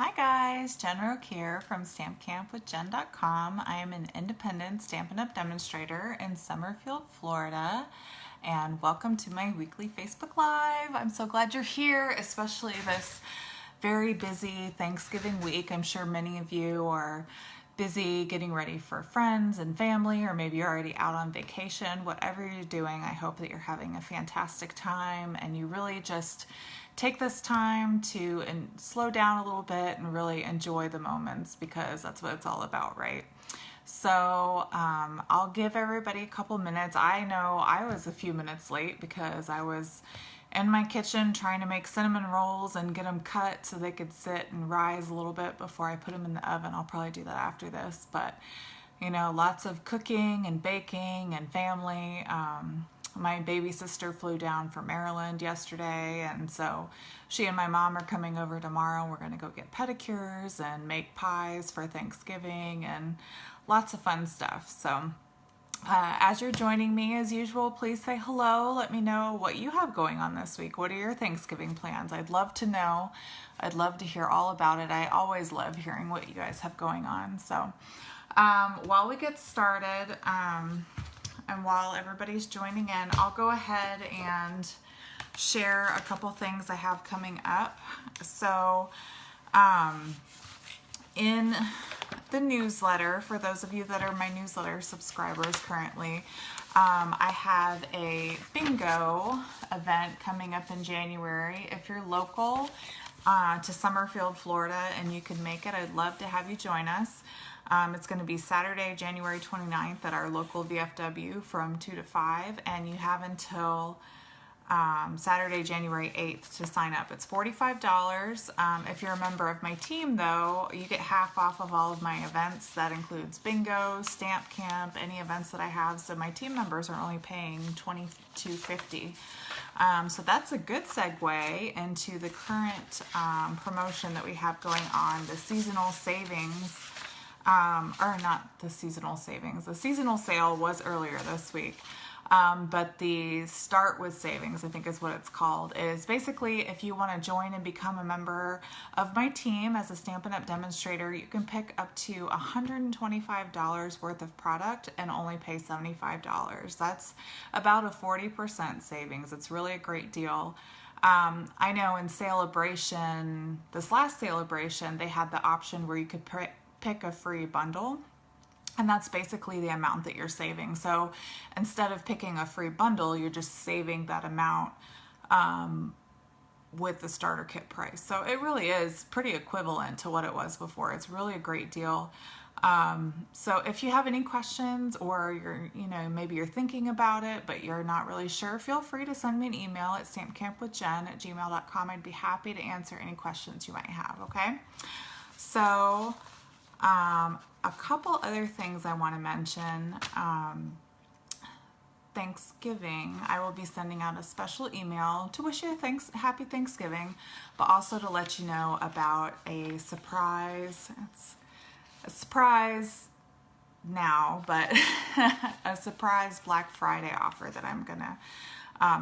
Hi guys, Jen Roque here from StampCampWithJen.com. I am an independent Stampin' Up! Demonstrator in Summerfield, Florida, and welcome to my weekly Facebook Live. I'm so glad you're here, especially this very busy Thanksgiving week. I'm sure many of you are busy getting ready for friends and family, or maybe you're already out on vacation. Whatever you're doing, I hope that you're having a fantastic time and you really just take this time to slow down a little bit and really enjoy the moments, because that's what it's all about, right? So I'll give everybody a couple minutes. I know I was a few minutes late because I was in my kitchen trying to make cinnamon rolls and get them cut so they could sit and rise a little bit before I put them in the oven. I'll probably do that after this, but you know, lots of cooking and baking and family. My baby sister flew down from Maryland yesterday, and so she and my mom are coming over tomorrow. We're going to go get pedicures and make pies for Thanksgiving and lots of fun stuff. So as you're joining me, as usual, please say hello. Let me know what you have going on this week. What are your Thanksgiving plans? I'd love to know. I'd love to hear all about it. I always love hearing what you guys have going on. So while we get started, and while everybody's joining in, I'll go ahead and share a couple things I have coming up. So in the newsletter, for those of you that are my newsletter subscribers currently, I have a bingo event coming up in January. If you're local to Summerfield, Florida, and you can make it, I'd love to have you join us. It's going to be Saturday, January 29th at our local VFW from 2 to 5, and you have until Saturday, January 8th to sign up. It's $45. If you're a member of my team, though, you get half off of all of my events. That includes bingo, stamp camp, any events that I have. So my team members are only paying $22.50. So that's a good segue into the current promotion that we have going on, the seasonal savings. Or not the seasonal savings. The seasonal sale was earlier this week. But the Start with Savings, I think is what it's called, is basically if you want to join and become a member of my team as a Stampin' Up! Demonstrator, you can pick up to $125 worth of product and only pay $75. That's about a 40% savings. It's really a great deal. I know in Celebration, this last Celebration, they had the option where you could pick a free bundle, and that's basically the amount that you're saving. So instead of picking a free bundle, you're just saving that amount with the starter kit price. So it really is pretty equivalent to what it was before. It's really a great deal. So if you have any questions, or maybe you're thinking about it but you're not really sure, feel free to send me an email at stampcampwithjen@gmail.com. I'd be happy to answer any questions you might have. Okay, so a couple other things I want to mention. Thanksgiving, I will be sending out a special email to wish you a happy Thanksgiving, but also to let you know about a surprise. It's a surprise now, but a surprise Black Friday offer that I'm gonna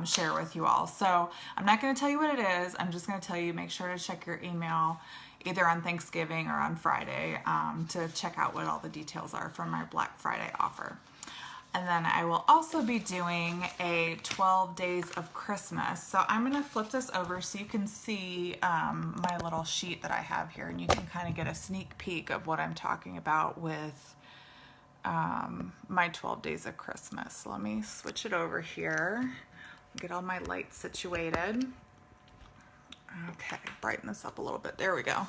share with you all. So I'm not going to tell you what it is. I'm just going to tell you, make sure to check your email either on Thanksgiving or on Friday to check out what all the details are from our Black Friday offer. And then I will also be doing a 12 days of Christmas. So I'm going to flip this over so you can see my little sheet that I have here, and you can kind of get a sneak peek of what I'm talking about with my 12 days of Christmas. So let me switch it over here, get all my lights situated. Okay, brighten this up a little bit. There we go.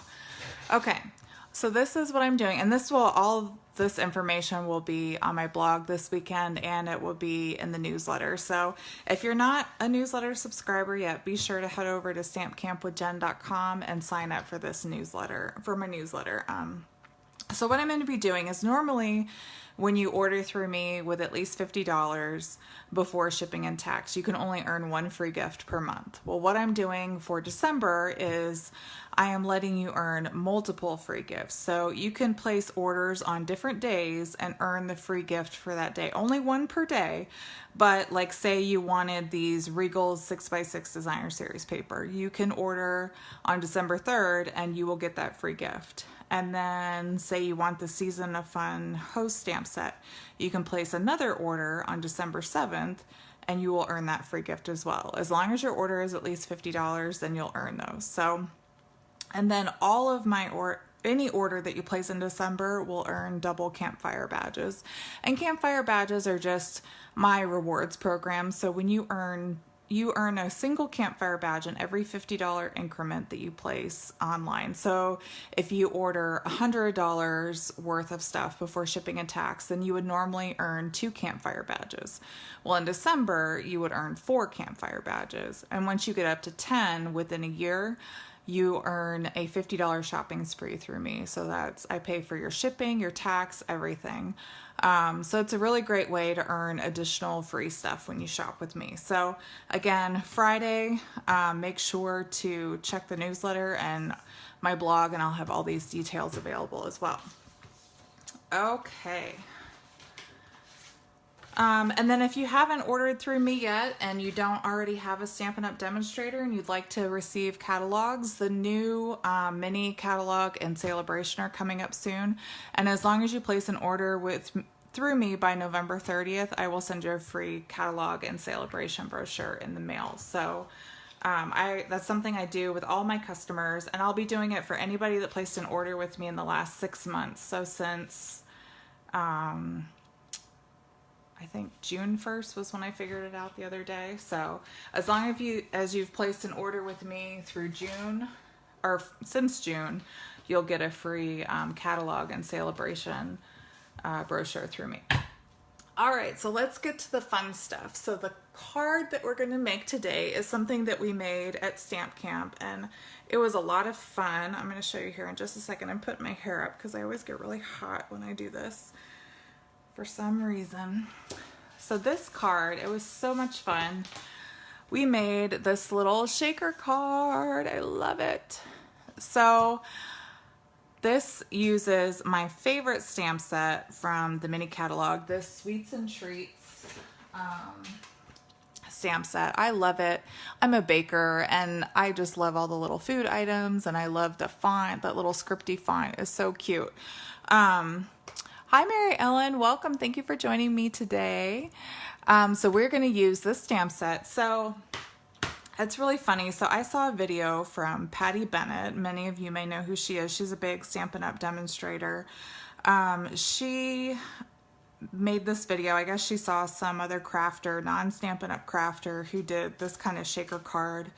Okay, so this is what I'm doing, and all this information will be on my blog this weekend, and it will be in the newsletter. So if you're not a newsletter subscriber yet, be sure to head over to stampcampwithjen.com and sign up for this newsletter, for my newsletter. So what I'm going to be doing is, normally when you order through me with at least $50 before shipping and tax, you can only earn one free gift per month. Well, what I'm doing for December is I am letting you earn multiple free gifts. So you can place orders on different days and earn the free gift for that day. Only one per day, but like say you wanted these Regal 6x6 Designer Series paper. You can order on December 3rd and you will get that free gift. And then say you want the Season of Fun host stamp set. You can place another order on December 7th and you will earn that free gift as well. As long as your order is at least $50, then you'll earn those. So, and then all of my any order that you place in December will earn double campfire badges. And campfire badges are just my rewards program. So when you earn a single campfire badge in every $50 increment that you place online. So if you order $100 worth of stuff before shipping and tax, then you would normally earn 2 campfire badges. Well, in December, you would earn 4 campfire badges. And once you get up to 10 within a year, you earn a $50 shopping spree through me. So I pay for your shipping, your tax, everything. So it's a really great way to earn additional free stuff when you shop with me. So again, Friday, make sure to check the newsletter and my blog, and I'll have all these details available as well. Okay. And then if you haven't ordered through me yet and you don't already have a Stampin' Up! Demonstrator and you'd like to receive catalogs, the new mini catalog and celebration are coming up soon. And as long as you place an order through me by November 30th, I will send you a free catalog and celebration brochure in the mail. So that's something I do with all my customers, and I'll be doing it for anybody that placed an order with me in the last 6 months. So since I think June 1st was when I figured it out the other day. So as long as you've placed an order with me through June, or since June, you'll get a free catalog and celebration brochure through me. All right, so let's get to the fun stuff. So the card that we're going to make today is something that we made at Stamp Camp, and it was a lot of fun. I'm going to show you here in just a second. I'm putting my hair up because I always get really hot when I do this for some reason. So this card, it was so much fun. We made this little shaker card. I love it. So this uses my favorite stamp set from the mini catalog, this Sweets and Treats stamp set. I love it. I'm a baker and I just love all the little food items, and I love the font. That little scripty font is so cute. Hi, Mary Ellen. Welcome. Thank you for joining me today. So we're going to use this stamp set. So it's really funny. So I saw a video from Patty Bennett. Many of you may know who she is. She's a big Stampin' Up! Demonstrator. She made this video. I guess she saw some other crafter, non-Stampin' Up! Crafter, who did this kind of shaker card.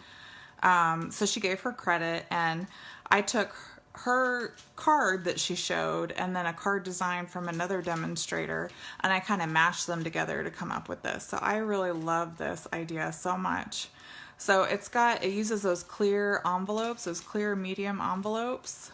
So she gave her credit, and I took her card that she showed and then a card design from another demonstrator, and I kind of mashed them together to come up with this. So I really love this idea so much. So it uses those clear envelopes, those clear medium envelopes,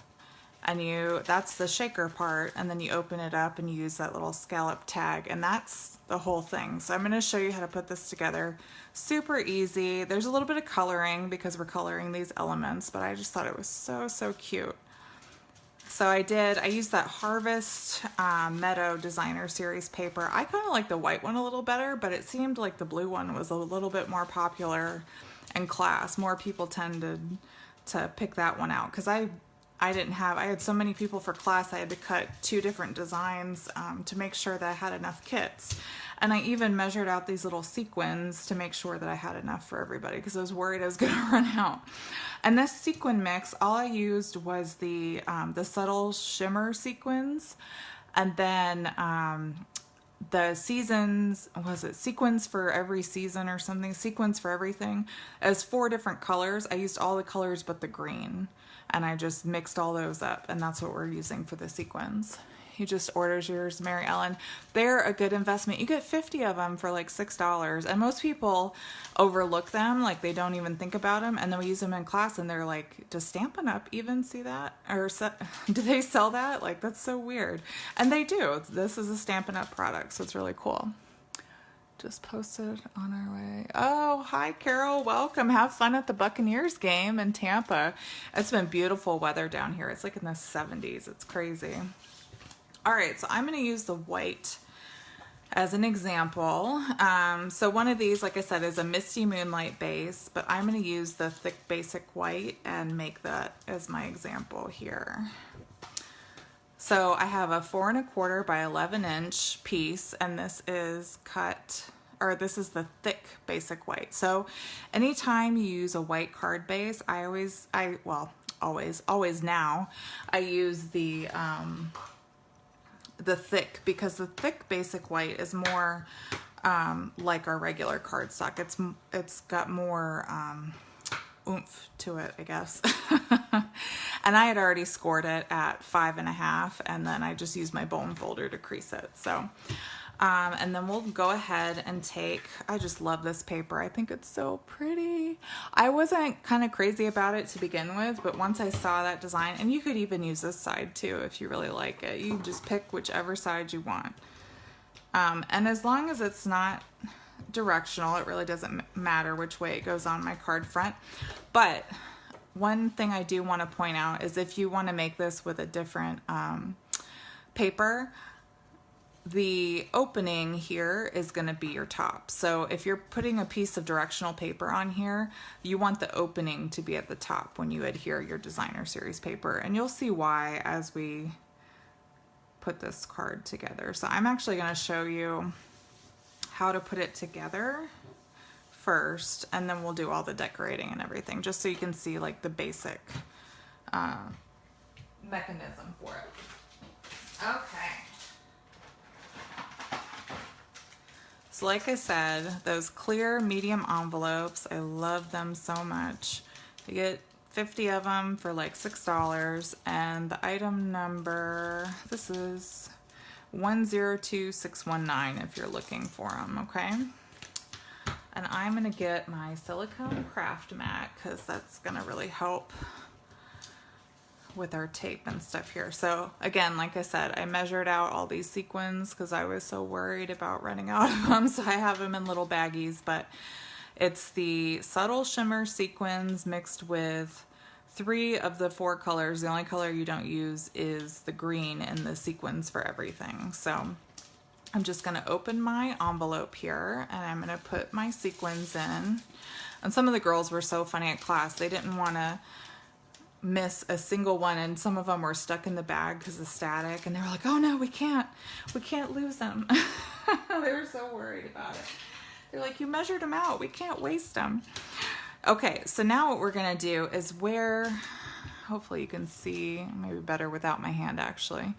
and that's the shaker part, and then you open it up and you use that little scallop tag, and that's the whole thing. So I'm going to show you how to put this together. Super easy. There's a little bit of coloring because we're coloring these elements, but I just thought it was so cute. So I used that Harvest Meadow Designer Series paper. I kind of like the white one a little better, but it seemed like the blue one was a little bit more popular in class. More people tended to pick that one out because I had so many people for class, I had to cut 2 different designs to make sure that I had enough kits. And I even measured out these little sequins to make sure that I had enough for everybody because I was worried I was going to run out. And this sequin mix, all I used was the subtle shimmer sequins, and then the seasons, sequins for every season or something, sequins for everything, as 4 different colors. I used all the colors but the green, and I just mixed all those up, and that's what we're using for the sequins. You just ordered yours, Mary Ellen. They're a good investment. You get 50 of them for like $6, and most people overlook them, like they don't even think about them, and then we use them in class and they're like, does Stampin' Up! Even see that? Or do they sell that? Like, that's so weird. And they do. This is a Stampin' Up! Product, so it's really cool. just posted on our way. Oh, hi, Carol. Welcome. Have fun at the Buccaneers game in Tampa. It's been beautiful weather down here. It's like in the 70s. It's crazy. All right, so I'm going to use the white as an example. So one of these, like I said, is a Misty Moonlight base, but I'm going to use the thick basic white and make that as my example here. So I have a 4 1/4 by 11 inch piece, and this is this is the thick basic white. So anytime you use a white card base, always now, I use the thick, because the thick basic white is more like our regular cardstock. It's got more oomph to it, I guess. And I had already scored it at 5 1/2, and then I just used my bone folder to crease it. So, and then we'll go ahead and I just love this paper. I think it's so pretty. I wasn't kind of crazy about it to begin with, but once I saw that design, and you could even use this side too if you really like it. You just pick whichever side you want. And as long as it's not directional, it really doesn't matter which way it goes on my card front. But one thing I do want to point out is if you want to make this with a different paper, the opening here is going to be your top. So if you're putting a piece of directional paper on here, you want the opening to be at the top when you adhere your designer series paper. And you'll see why as we put this card together. So I'm actually going to show you how to put it together first, and then we'll do all the decorating and everything, just so you can see like the basic mechanism for it. Okay. So like I said, those clear medium envelopes, I love them so much. You get 50 of them for like $6, and the item number, this is 102619 if you're looking for them, okay? And I'm gonna get my silicone craft mat because that's gonna really help with our tape and stuff here. So again, like I said, I measured out all these sequins because I was so worried about running out of them, so I have them in little baggies, but it's the subtle shimmer sequins mixed with 3 of the 4 colors. The only color you don't use is the green in the sequins for everything. So I'm just going to open my envelope here, and I'm going to put my sequins in. And some of the girls were so funny at class. They didn't want to miss a single one, and some of them were stuck in the bag because of static, and they were like, oh no, we can't lose them. They were so worried about it. They're like, you measured them out, we can't waste them. Okay, so now what we're gonna do is hopefully you can see, maybe better without my hand actually.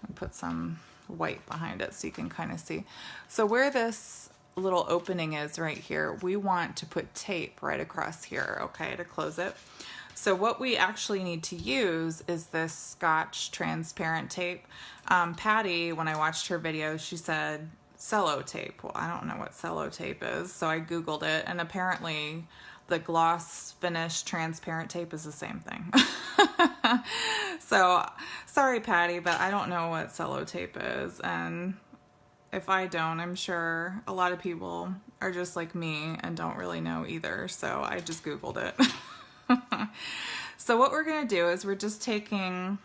I'll put some white behind it so you can kind of see. So where this little opening is right here, we want to put tape right across here, okay, to close it. So what we actually need to use is this Scotch transparent tape. Patty, when I watched her video, she said cello tape. Well, I don't know what cello tape is, so I Googled it, and apparently the gloss finish transparent tape is the same thing. So sorry, Patty, but I don't know what cello tape is, and if I don't, I'm sure a lot of people are just like me and don't really know either, so I just Googled it. So what we're going to do is we're just taking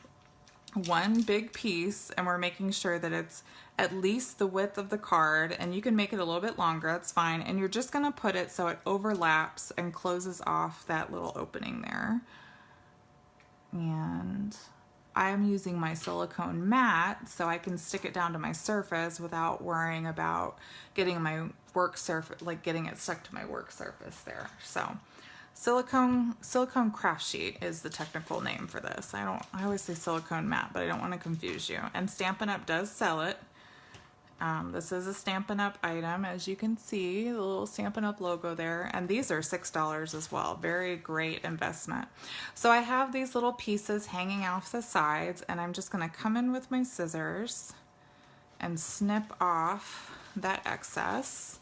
one big piece, and we're making sure that it's at least the width of the card, and you can make it a little bit longer, that's fine, and you're just going to put it so it overlaps and closes off that little opening there. And I'm using my silicone mat so I can stick it down to my surface without worrying about getting my work surface, like getting it stuck to my work surface there. So silicone craft sheet is the technical name for this. I always say silicone mat, but I don't want to confuse you. And Stampin' Up! Does sell it. This is a Stampin' Up! Item, as you can see, the little Stampin' Up! Logo there. And these are $6 as well. Very great investment. So I have these little pieces hanging off the sides, and I'm just going to come in with my scissors and snip off that excess.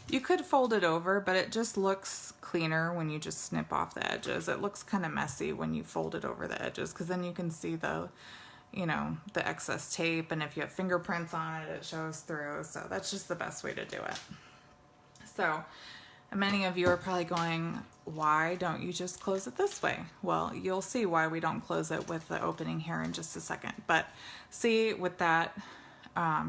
You could fold it over, but it just looks cleaner when you just snip off the edges. It looks kind of messy when you fold it over the edges, because then you can see the you know, the excess tape, and if you have fingerprints on it, it shows through. So that's just the best way to do it. So many of you are probably going, why don't you just close it this way? Well, you'll see why we don't close it with the opening here in just a second. But see, with that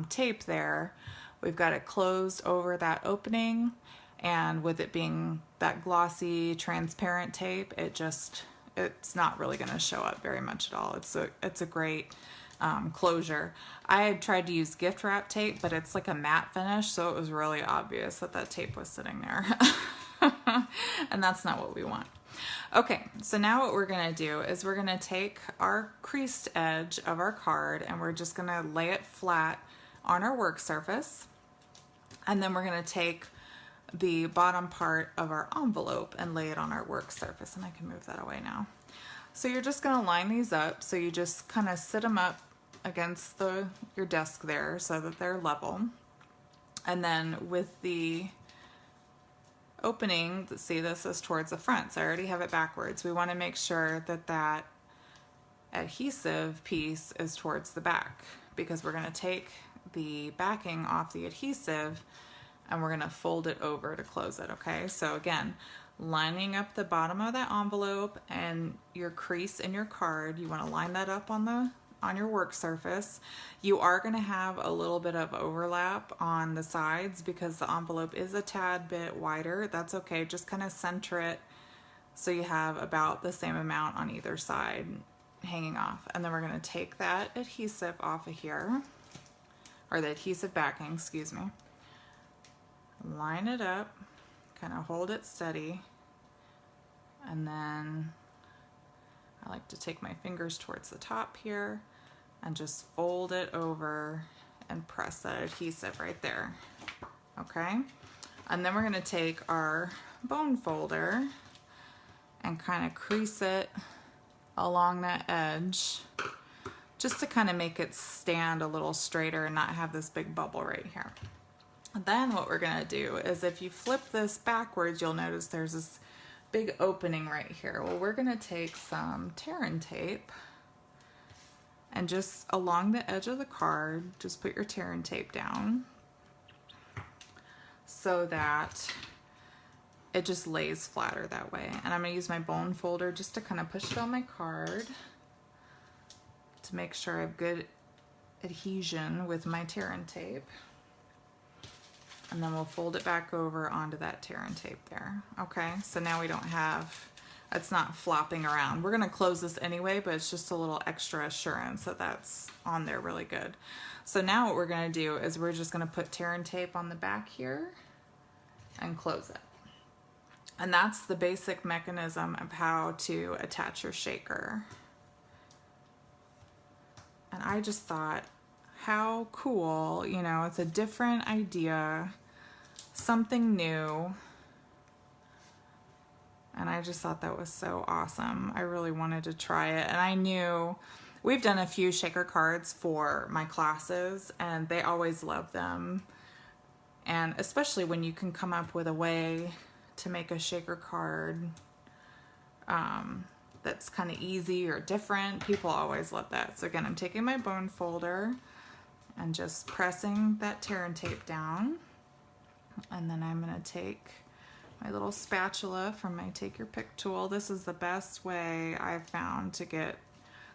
tape there, we've got it closed over that opening, and with it being that glossy, transparent tape, it's not really going to show up very much at all. It's a great closure. I had tried to use gift wrap tape, but it's like a matte finish, so it was really obvious that tape was sitting there. And that's not what we want. Okay, so now what we're gonna do is we're gonna take our creased edge of our card and we're just gonna lay it flat on our work surface. And then we're gonna take the bottom part of our envelope and lay it on our work surface. And I can move that away now. So you're just gonna line these up. So you just kind of sit them up against your desk there so that they're level. And then with the opening, see, this is towards the front, so I already have it backwards. We want to make sure that adhesive piece is towards the back, because we're going to take the backing off the adhesive and we're going to fold it over to close it. Okay, so again, lining up the bottom of that envelope and your crease in your card, you want to line that up on your work surface. You are going to have a little bit of overlap on the sides because the envelope is a tad bit wider. That's okay, just kind of center it so you have about the same amount on either side hanging off. And then we're going to take that adhesive off of here, or the adhesive backing, excuse me. Line it up, kind of hold it steady, and then I like to take my fingers towards the top here and just fold it over and press that adhesive right there. Okay, and then we're going to take our bone folder and kind of crease it along that edge just to kind of make it stand a little straighter and not have this big bubble right here. Then what we're going to do is, if you flip this backwards, you'll notice there's this big opening right here. Well, we're going to take some tear-in tape and just along the edge of the card, just put your tear-in tape down so that it just lays flatter that way. And I'm going to use my bone folder just to kind of push it on my card to make sure I have good adhesion with my tear-in tape. And then we'll fold it back over onto that tear-in tape there. Okay, so now we don't have, it's not flopping around. We're gonna close this anyway, but it's just a little extra assurance that that's on there really good. So now what we're gonna do is we're just gonna put tear-in tape on the back here and close it. And that's the basic mechanism of how to attach your shaker. And I just thought, how cool, you know, it's a different idea, something new, and I just thought that was so awesome. I really wanted to try it, and I knew we've done a few shaker cards for my classes and they always love them, and especially when you can come up with a way to make a shaker card that's kind of easy or different. People always love that. So again, I'm taking my bone folder and just pressing that tear-in tape down. And then I'm going to take my little spatula from my Take Your Pick tool. This is the best way I've found to get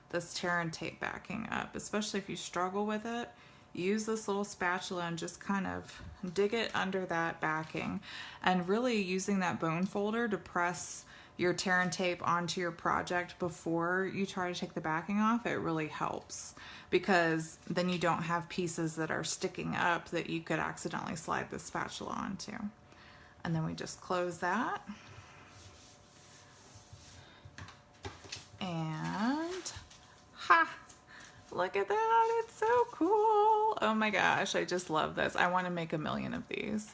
this tear-in tape backing up, especially if you struggle with it. Use this little spatula and just kind of dig it under that backing, and really using that bone folder to press your tear-in tape onto your project before you try to take the backing off. It really helps, because then you don't have pieces that are sticking up that you could accidentally slide the spatula onto. And then we just close that. And ha! Look at that, it's so cool. Oh my gosh, I just love this. I want to make a million of these.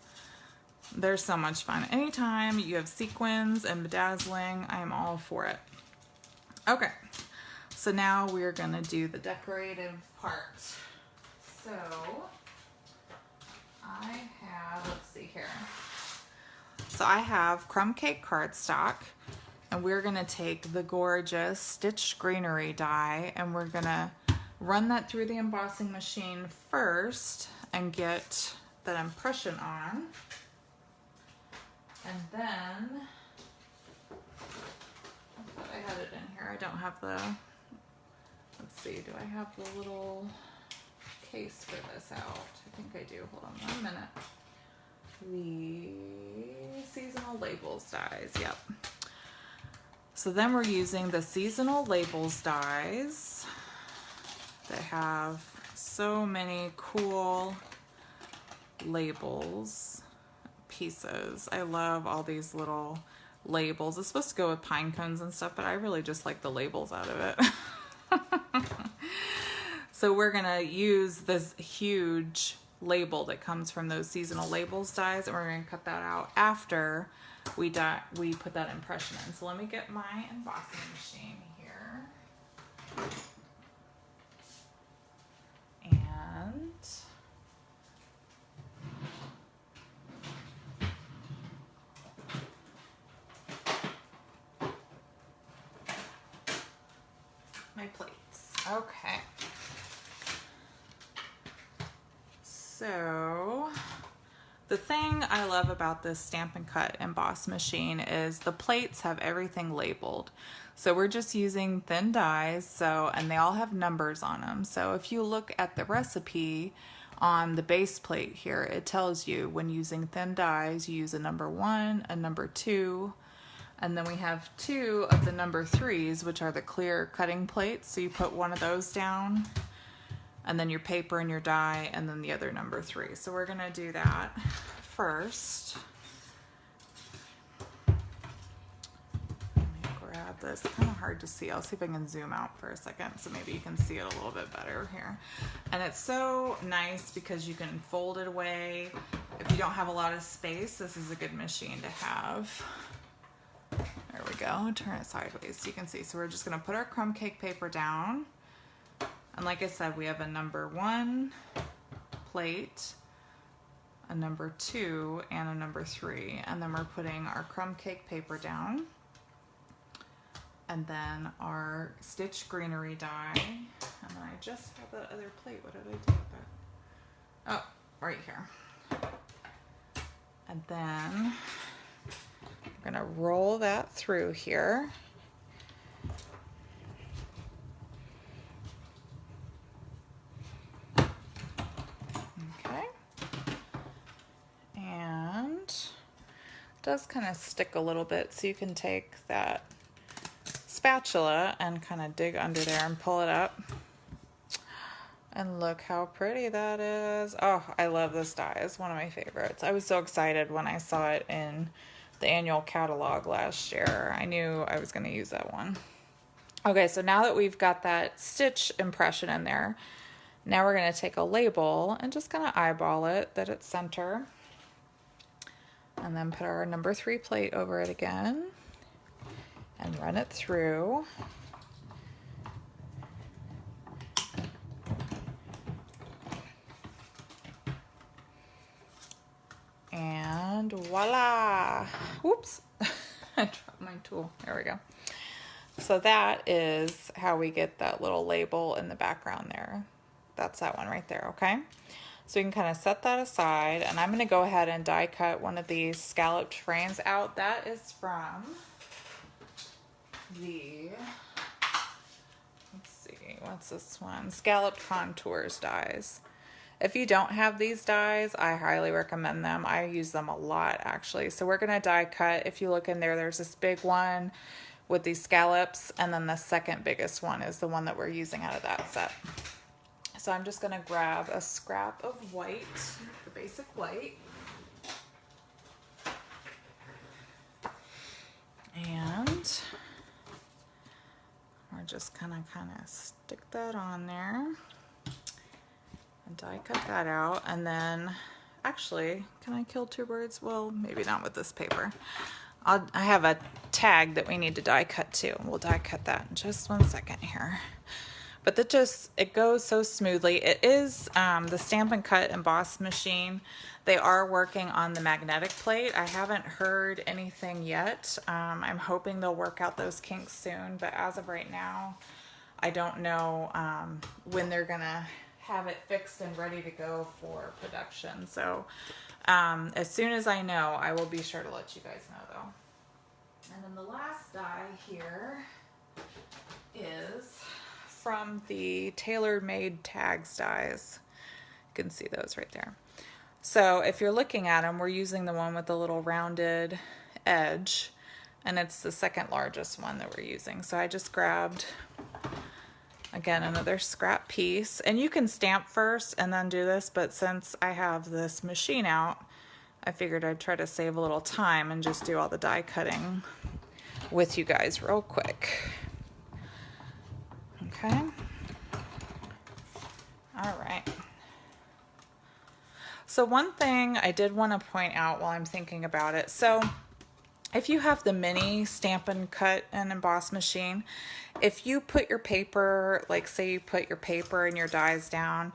They're so much fun. Anytime you have sequins and bedazzling, I am all for it. Okay, so now we're gonna do the decorative part. So I have, let's see here. So I have crumb cake cardstock, and we're gonna take the gorgeous Stitch Greenery die, and we're gonna run that through the embossing machine first and get that impression on. And then, I thought I had it in here. I don't have the, let's see, do I have the little case for this out? I think I do. Hold on 1 minute. The seasonal labels dies, yep. So then we're using the seasonal labels dies. They have so many cool labels pieces. I love all these little labels. It's supposed to go with pine cones and stuff, but I really just like the labels out of it. So we're gonna use this huge label that comes from those seasonal labels dies, and we're gonna cut that out after we put that impression in. So let me get my embossing machine here. And my plates. Okay. So the thing I love about this Stampin' Cut emboss machine is the plates have everything labeled. So we're just using thin dies, and they all have numbers on them. So if you look at the recipe on the base plate here, it tells you when using thin dies, you use a number 1, a number 2, and then we have 2 of the number 3s, which are the clear cutting plates. So you put one of those down, and then your paper and your die, and then the other number 3. So we're gonna do that first. Let me grab this. It's kind of hard to see. I'll see if I can zoom out for a second so maybe you can see it a little bit better here. And it's so nice because you can fold it away. If you don't have a lot of space, this is a good machine to have. There we go. Turn it sideways so you can see. So we're just gonna put our crumb cake paper down. And like I said, we have a number 1 plate, a number 2, and a number 3. And then we're putting our crumb cake paper down. And then our stitch greenery die. And then I just have that other plate. What did I do with that? Oh, right here. And then we're gonna roll that through here. Does kind of stick a little bit, so you can take that spatula and kind of dig under there and pull it up. And look how pretty that is. Oh, I love this die. It's one of my favorites. I was so excited when I saw it in the annual catalog last year. I knew I was going to use that one. Okay, so now that we've got that stitch impression in there, now we're going to take a label and just kind of eyeball it that it's center. And then put our number 3 plate over it again and run it through. And voila! Oops, I dropped my tool. There we go. So that is how we get that little label in the background there. That's that one right there, okay? So you can kind of set that aside, and I'm going to go ahead and die cut one of these scalloped frames out. That is from the, let's see, what's this one? Scalloped Contours dies. If you don't have these dies, I highly recommend them. I use them a lot, actually. So we're going to die cut. If you look in there, there's this big one with these scallops, and then the second biggest one is the one that we're using out of that set. So I'm just going to grab a scrap of white, the basic white, and we're just kind of stick that on there and die cut that out. And then, actually, can I kill 2 birds? Well, maybe not with this paper. I have a tag that we need to die cut too. We'll die cut that in just 1 second here. But it goes so smoothly. It is the Stampin' Cut emboss machine. They are working on the magnetic plate. I haven't heard anything yet. I'm hoping they'll work out those kinks soon, but as of right now, I don't know when they're gonna have it fixed and ready to go for production. So as soon as I know, I will be sure to let you guys know though. And then the last die here is from the tailor-made tags dies. You can see those right there. So if you're looking at them, we're using the one with the little rounded edge, and it's the second largest one that we're using. So I just grabbed, again, another scrap piece, and you can stamp first and then do this, but since I have this machine out, I figured I'd try to save a little time and just do all the die cutting with you guys real quick. Okay. All right. So one thing I did want to point out while I'm thinking about it. So if you have the mini Stamp and Cut and Emboss machine, if you put your paper, like say you put your paper and your dies down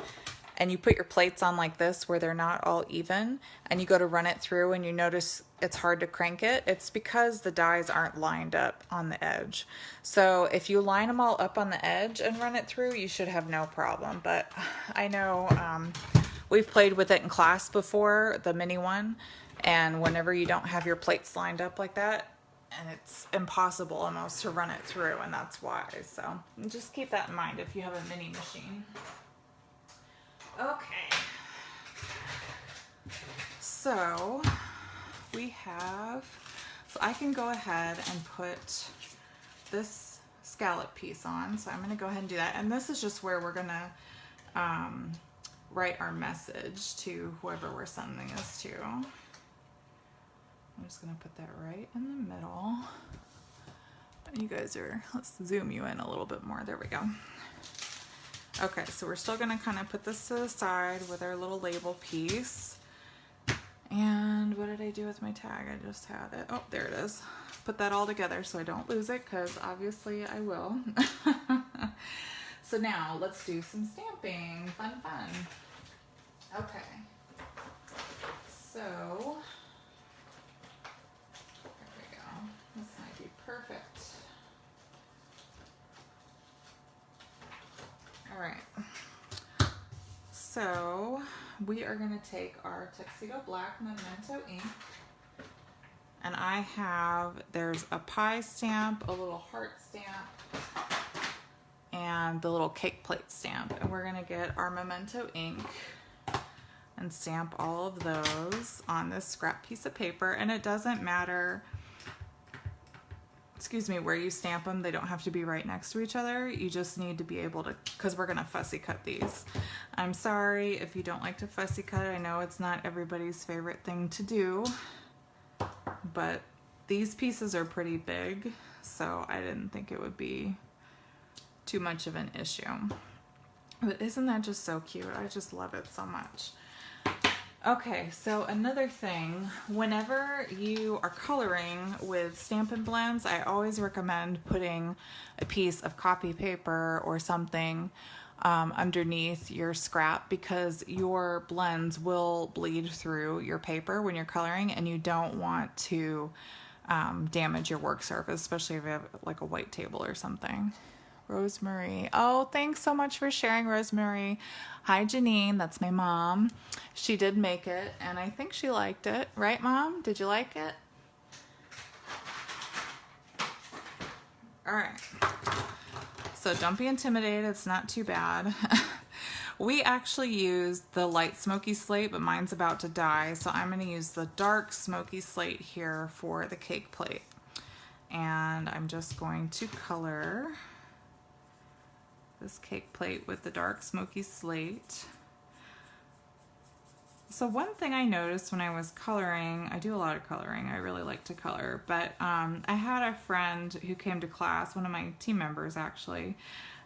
and you put your plates on like this where they're not all even, and you go to run it through and you notice it's hard to crank it, it's because the dies aren't lined up on the edge. So if you line them all up on the edge and run it through, you should have no problem. But I know we've played with it in class before, the mini one, and whenever you don't have your plates lined up like that, and it's impossible almost to run it through, and that's why. So just keep that in mind if you have a mini machine. Okay. So we have, so I can go ahead and put this scallop piece on. So I'm going to go ahead and do that. And this is just where we're going to write our message to whoever we're sending this to. I'm just going to put that right in the middle. You guys are, let's zoom you in a little bit more. There we go. Okay, so we're still going to kind of put this to the side with our little label piece. And what did I do with my tag? I just had it. Oh, there it is. Put that all together so I don't lose it, because obviously I will. So now let's do some stamping. Fun, fun. Okay. So, there we go. This might be perfect. All right. So we are going to take our Tuxedo Black Memento ink, and I have, there's a pie stamp, a little heart stamp, and the little cake plate stamp. And we're going to get our Memento ink and stamp all of those on this scrap piece of paper. And it doesn't matter, excuse me, where you stamp them. They don't have to be right next to each other. You just need to be able to, because we're going to fussy cut these. I'm sorry if you don't like to fussy cut. I know it's not everybody's favorite thing to do, but these pieces are pretty big, so I didn't think it would be too much of an issue. But isn't that just so cute? I just love it so much. Okay, so another thing, whenever you are coloring with Stampin' Blends, I always recommend putting a piece of copy paper or something underneath your scrap, because your blends will bleed through your paper when you're coloring, and you don't want to damage your work surface, especially if you have like a white table or something. Rosemary. Oh, thanks so much for sharing, Rosemary. Hi, Janine. That's my mom. She did make it, and I think she liked it. Right, Mom? Did you like it? All right. So don't be intimidated. It's not too bad. We actually used the light smoky slate, but mine's about to die, so I'm going to use the dark smoky slate here for the cake plate. And I'm just going to color this cake plate with the dark smoky slate. So one thing I noticed when I was coloring, I do a lot of coloring, I really like to color, but I had a friend who came to class, one of my team members actually,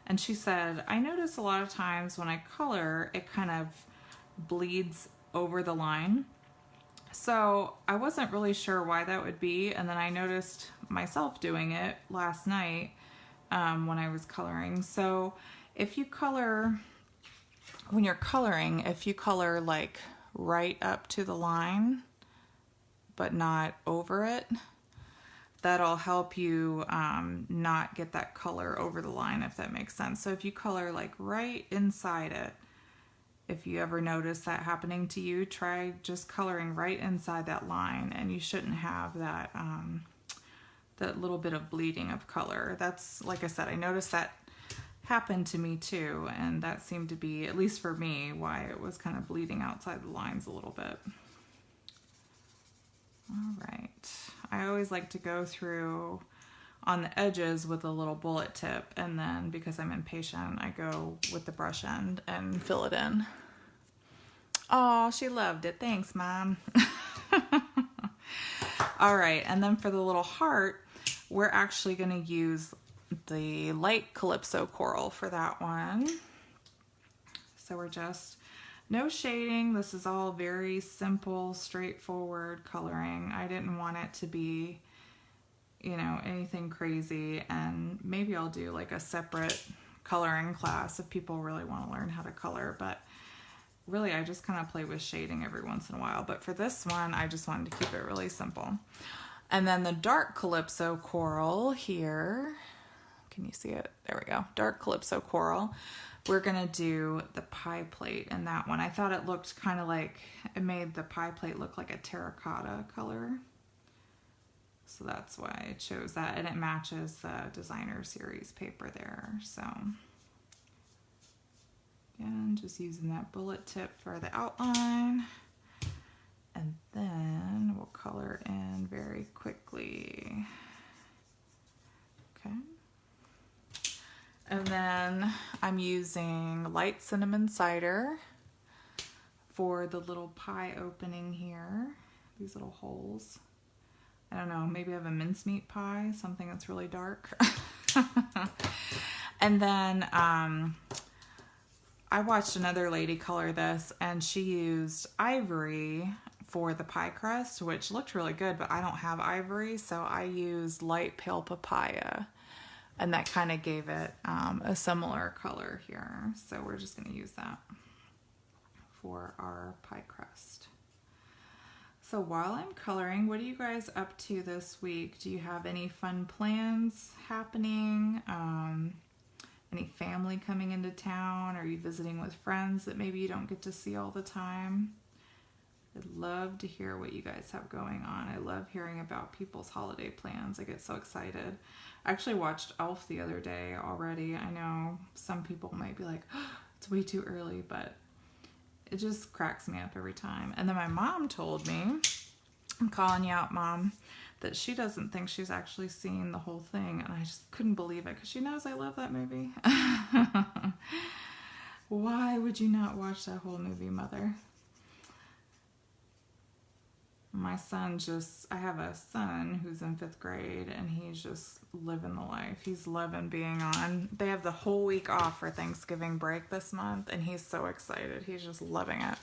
and she said, I notice a lot of times when I color, it kind of bleeds over the line. So I wasn't really sure why that would be, and then I noticed myself doing it last night when I was coloring. So if you color, when you're coloring, if you color like right up to the line but not over it, that'll help you not get that color over the line, if that makes sense. So if you color like right inside it, if you ever notice that happening to you, try just coloring right inside that line, and you shouldn't have that that little bit of bleeding of color. That's, like I said, I noticed that happened to me too, and that seemed to be, at least for me, why it was kind of bleeding outside the lines a little bit. All right, I always like to go through on the edges with a little bullet tip, and then because I'm impatient, I go with the brush end and fill it in. Oh, she loved it. Thanks, Mom. All right, and then for the little heart, we're actually going to use the light Calypso coral for that one. So we're just, no shading. This is all very simple, straightforward coloring. I didn't want it to be, you know, anything crazy, and maybe I'll do like a separate coloring class if people really want to learn how to color, but really I just kind of play with shading every once in a while. But for this one, I just wanted to keep it really simple. And then the dark Calypso coral here, can you see it? There we go. Dark Calypso coral. We're gonna do the pie plate in that one. I thought it looked kind of like, it made the pie plate look like a terracotta color. So that's why I chose that, and it matches the designer series paper there. So again, just using that bullet tip for the outline, and then we'll color in very quickly. Okay. And then I'm using light cinnamon cider for the little pie opening here, these little holes. I don't know, maybe I have a mincemeat pie, something that's really dark. And then I watched another lady color this, and she used ivory for the pie crust, which looked really good, but I don't have ivory, so I used light pale papaya, and that kind of gave it a similar color here. So we're just going to use that for our pie crust. So while I'm coloring, what are you guys up to this week? Do you have any fun plans happening? Any family coming into town? Are you visiting with friends that maybe you don't get to see all the time? I'd love to hear what you guys have going on. I love hearing about people's holiday plans. I get so excited. I actually watched Elf the other day already. I know some people might be like, oh, it's way too early, but it just cracks me up every time. And then my mom told me, I'm calling you out, Mom, that she doesn't think she's actually seen the whole thing, and I just couldn't believe it because she knows I love that movie. Why would you not watch that whole movie, Mother? My son I have a son who's in 5th grade, and he's just living the life. He's loving being on. They have the whole week off for Thanksgiving break this month, and he's so excited. He's just loving it.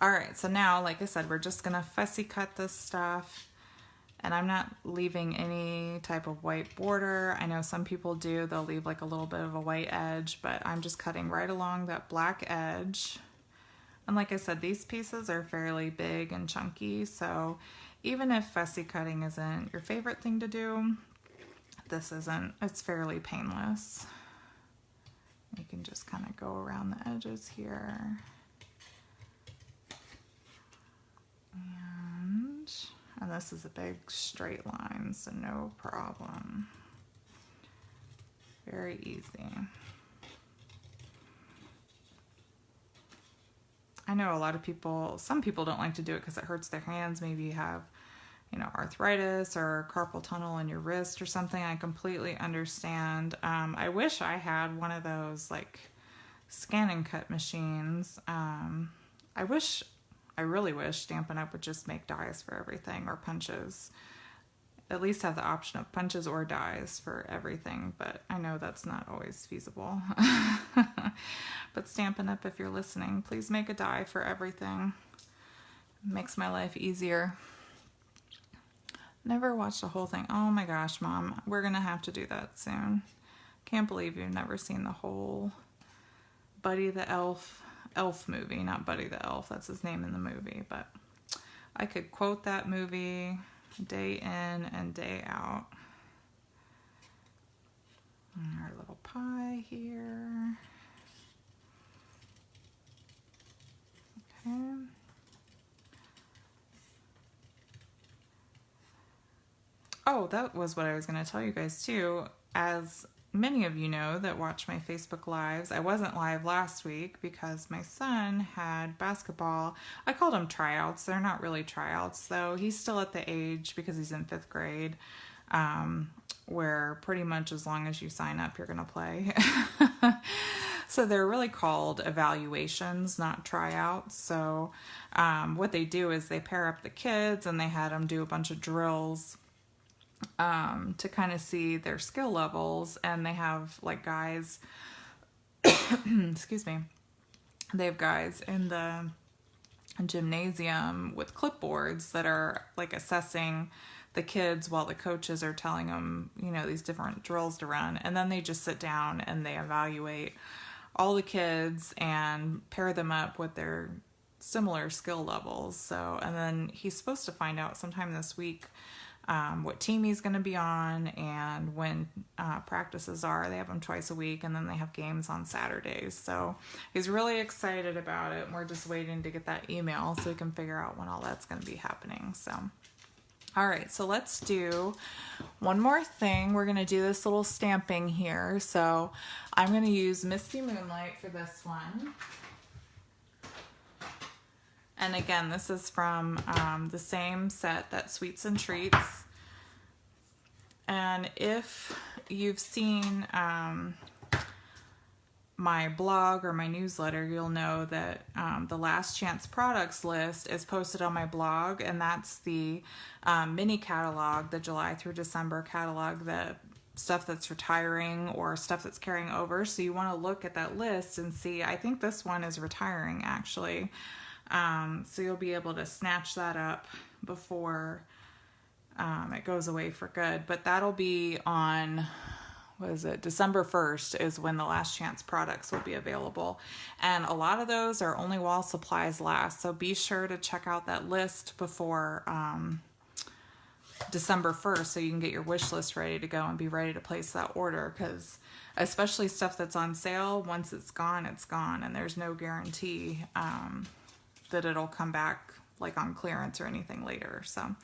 All right, so now, like I said, we're just gonna fussy cut this stuff, and I'm not leaving any type of white border. I know some people do. They'll leave like a little bit of a white edge, but I'm just cutting right along that black edge. And like I said, these pieces are fairly big and chunky, so even if fussy cutting isn't your favorite thing to do, this isn't. It's fairly painless. You can just kind of go around the edges here. And this is a big straight line, so no problem. Very easy. I know a lot of people, some people don't like to do it because it hurts their hands. Maybe you have, you know, arthritis or carpal tunnel in your wrist or something. I completely understand. I wish I had one of those like scan and cut machines. I really wish Stampin' Up! Would just make dies for everything, or punches. At least have the option of punches or dies for everything, but I know that's not always feasible. But Stampin' Up!, if you're listening, please make a die for everything. It makes my life easier. Never watched the whole thing. Oh my gosh, Mom, we're gonna have to do that soon. Can't believe you've never seen the whole Buddy the Elf movie, not Buddy the Elf, that's his name in the movie, but I could quote that movie day in and day out. And our little pie here. Okay. Oh, that was what I was going to tell you guys too. As many of you know that watch my Facebook Lives, I wasn't live last week because my son had basketball. I called them tryouts. They're not really tryouts though. He's still at the age, because he's in 5th grade, where pretty much as long as you sign up, you're going to play. So they're really called evaluations, not tryouts. So what they do is they pair up the kids and they had them do a bunch of drills to kind of see their skill levels. And they have like guys, excuse me, they have guys in the gymnasium with clipboards that are like assessing the kids while the coaches are telling them, you know, these different drills to run. And then they just sit down and they evaluate all the kids and pair them up with their similar skill levels. So, and then he's supposed to find out sometime this week what team he's going to be on and when practices are. They have them twice a week, and then they have games on Saturdays. So he's really excited about it. We're just waiting to get that email so we can figure out when all that's going to be happening. So, all right, so let's do one more thing. We're going to do this little stamping here. So I'm going to use Misty Moonlight for this one. And again, this is from the same set, that Sweets and Treats. And if you've seen my blog or my newsletter, you'll know that the Last Chance Products list is posted on my blog, and that's the mini catalog, the July through December catalog, the stuff that's retiring or stuff that's carrying over. So you want to look at that list and see, I think this one is retiring actually. So you'll be able to snatch that up before it goes away for good. But that'll be on, what is it, December 1st is when the Last Chance products will be available. And a lot of those are only while supplies last. So be sure to check out that list before December 1st so you can get your wish list ready to go and be ready to place that order. Because especially stuff that's on sale, once it's gone, and there's no guarantee that it'll come back like on clearance or anything later. So,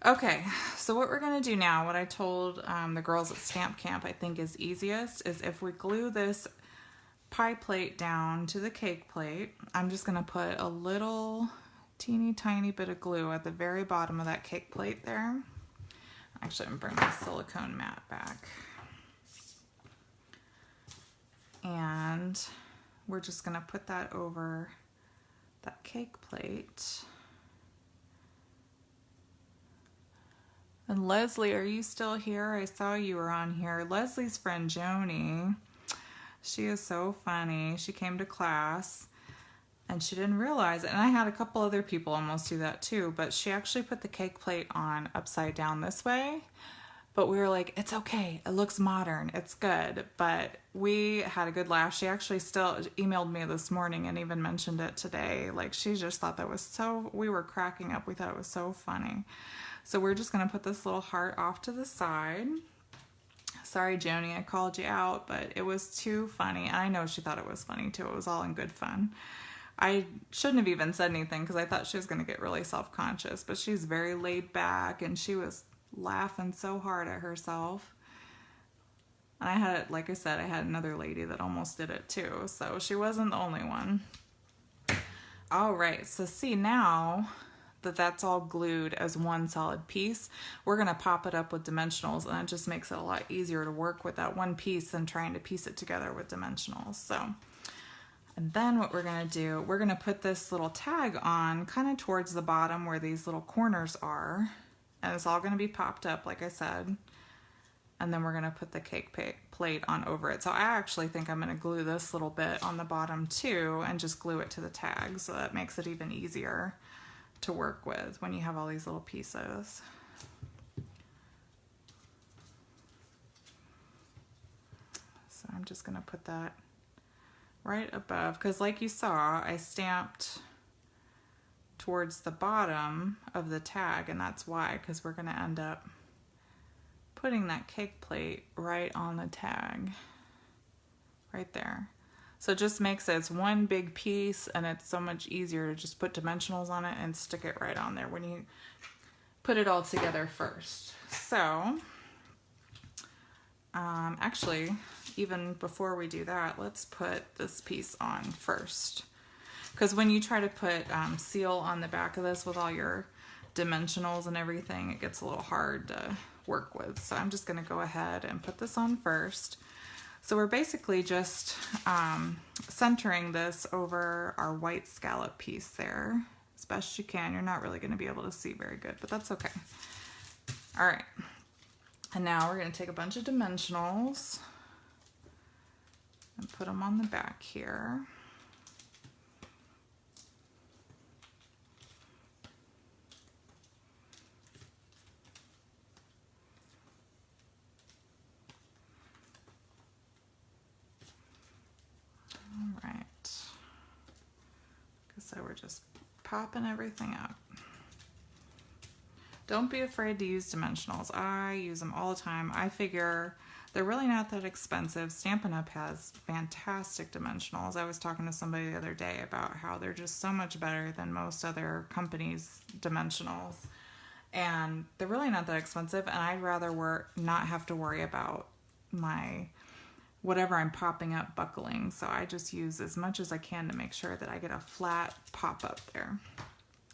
okay, so what we're gonna do now, what I told the girls at Stamp Camp I think is easiest, is if we glue this pie plate down to the cake plate, I'm just gonna put a little teeny tiny bit of glue at the very bottom of that cake plate there. Actually, I'm gonna bring my silicone mat back. And we're just gonna put that over that cake plate. And Leslie, are you still here? I saw you were on here. Leslie's friend Joni, she is so funny. She came to class and she didn't realize it. And I had a couple other people almost do that too, but she actually put the cake plate on upside down this way. But we were like, it's okay. It looks modern. It's good. But we had a good laugh. She actually still emailed me this morning and even mentioned it today. Like, she just thought that was so, we were cracking up. We thought it was so funny. So we're just going to put this little heart off to the side. Sorry, Joni, I called you out, but it was too funny. And I know she thought it was funny too. It was all in good fun. I shouldn't have even said anything because I thought she was going to get really self-conscious. But she's very laid back and she was laughing so hard at herself. And I had, like I said, I had another lady that almost did it too, so she wasn't the only one. All right, so see, now that that's all glued as one solid piece, we're gonna pop it up with dimensionals, and it just makes it a lot easier to work with that one piece than trying to piece it together with dimensionals. So, and then what we're gonna do, we're gonna put this little tag on kind of towards the bottom where these little corners are. And it's all going to be popped up, like I said. And then we're going to put the cake plate on over it. So I actually think I'm going to glue this little bit on the bottom too and just glue it to the tag. So that makes it even easier to work with when you have all these little pieces. So I'm just going to put that right above. Because like you saw, I stamped towards the bottom of the tag, and that's why, because we're going to end up putting that cake plate right on the tag, right there. So it just makes it, it's one big piece, and it's so much easier to just put dimensionals on it and stick it right on there when you put it all together first. So actually, even before we do that, let's put this piece on first. Because when you try to put seal on the back of this with all your dimensionals and everything, it gets a little hard to work with. So I'm just going to go ahead and put this on first. So we're basically just centering this over our white scallop piece there as best you can. You're not really going to be able to see very good, but that's okay. All right. And now we're going to take a bunch of dimensionals and put them on the back here. All right. So we're just popping everything up. Don't be afraid to use dimensionals. I use them all the time. I figure they're really not that expensive. Stampin' Up! Has fantastic dimensionals. I was talking to somebody the other day about how they're just so much better than most other companies' dimensionals. And they're really not that expensive, and I'd rather not have to worry about my whatever I'm popping up buckling. So I just use as much as I can to make sure that I get a flat pop up there.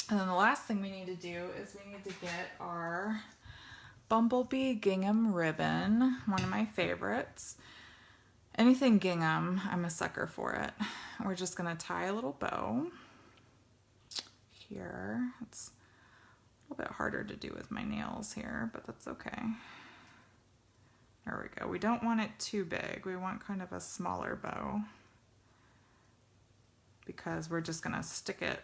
And then the last thing we need to do is we need to get our Bumblebee gingham ribbon, one of my favorites. Anything gingham, I'm a sucker for it. We're just gonna tie a little bow here. It's a little bit harder to do with my nails here, but that's okay. There we go. We don't want it too big. We want kind of a smaller bow because we're just gonna stick it,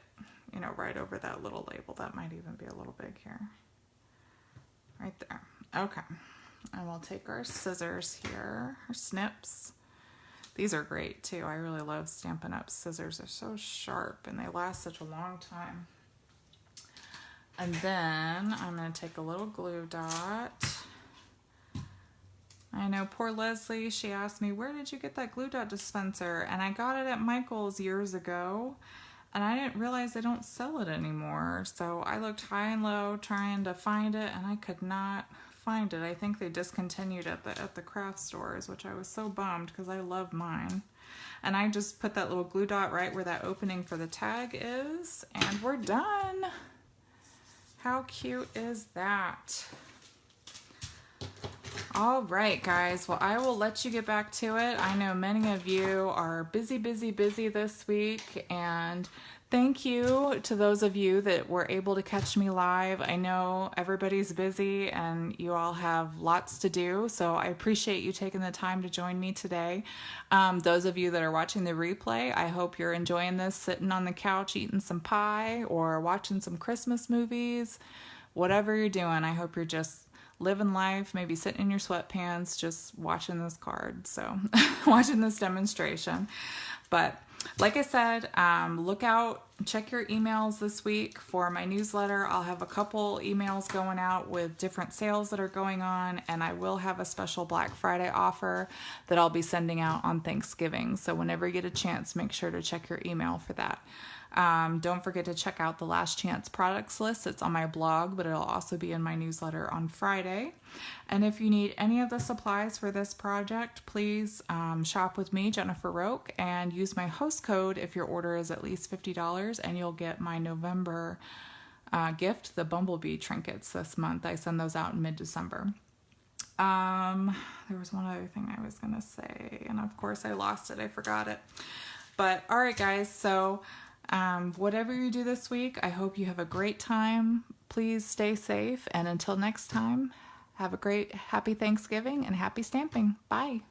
you know, right over that little label. That might even be a little big here. Right there. Okay. And we'll take our scissors here, our snips. These are great too. I really love Stampin' Up! Scissors. They're so sharp and they last such a long time. And then I'm going to take a little glue dot. I know poor Leslie, she asked me, where did you get that glue dot dispenser? And I got it at Michael's years ago. And I didn't realize they don't sell it anymore. So I looked high and low trying to find it, and I could not find it. I think they discontinued it at the craft stores, which I was so bummed because I love mine. And I just put that little glue dot right where that opening for the tag is, and we're done. How cute is that? All right, guys. Well, I will let you get back to it. I know many of you are busy this week, and thank you to those of you that were able to catch me live. I know everybody's busy and you all have lots to do, so I appreciate you taking the time to join me today. Those of you that are watching the replay, I hope you're enjoying this, sitting on the couch eating some pie or watching some Christmas movies. Whatever you're doing, I hope you're just living life, maybe sitting in your sweatpants, just watching this card. So watching this demonstration. But like I said, look out, check your emails this week for my newsletter. I'll have a couple emails going out with different sales that are going on, and I will have a special Black Friday offer that I'll be sending out on Thanksgiving. So whenever you get a chance, make sure to check your email for that. Don't forget to check out the Last Chance products list. It's on my blog, but it'll also be in my newsletter on Friday. And if you need any of the supplies for this project, please shop with me, Jennifer Roque, and use my host code if your order is at least $50, and you'll get my November gift, the Bumblebee trinkets this month. I send those out in mid-December. There was one other thing I was going to say, and of course I lost it. I forgot it. But all right, guys, so whatever you do this week, I hope you have a great time. Please stay safe, and until next time, have a great, happy Thanksgiving and happy stamping. Bye.